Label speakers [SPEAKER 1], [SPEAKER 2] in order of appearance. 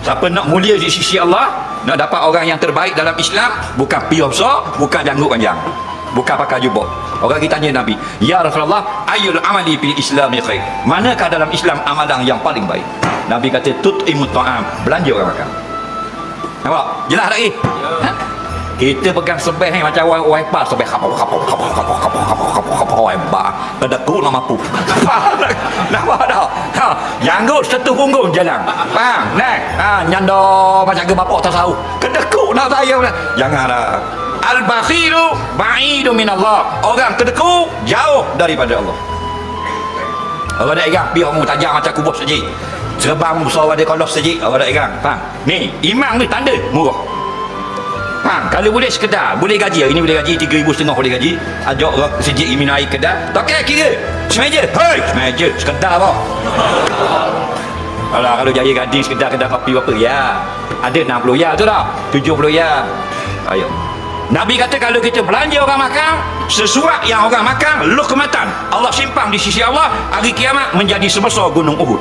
[SPEAKER 1] Siapa nak mulia di sisi Allah, nak dapat orang yang terbaik dalam Islam, bukan pion besar, bukan janggut panjang, bukan pakai jubah. Orang kita tanya Nabi, ya Rasulullah, ayyul amali fil islami khair? Manakah dalam Islam amalan yang paling baik? Nabi kata tut'imut ta'am, belanja orang makan. Nampak? Jelas tak lagi? Ha? Kita pegang sebeh ni macam wiper, sebeh kapau wiper. Kedekut nak mampu. Nampak tak? Ha, janggut setu punggung jalan. Faham? Nah, ha, nyando macam ke bapak tak tahu. Kedekut nak saya. Janganlah. Al-bakhilu ba'idu minallah. Orang kedekut jauh daripada Allah. Orang dah ingat biar mu tajam macam kubur sejik. Serbang besar ada kolos sejik. Orang dah ingat. Faham? Ni, imam ni tanda murah. Faham? Kalau boleh sekedar, boleh gaji. Hari ni boleh gaji 3,500 boleh gaji. Ajak orang sejik minum air kedai. Tak kira. Semeja. Hei, semeja. Sekedar apa? Kalau jaya gading sekedar kedai kopi berapa? Ya. Ada 60 ya tu tak? 70 ya. Ayo. Nabi kata kalau kita belanja orang makan, sesuatu yang orang makan, luqmatan, Allah simpan di sisi Allah hari kiamat menjadi sebesar gunung Uhud.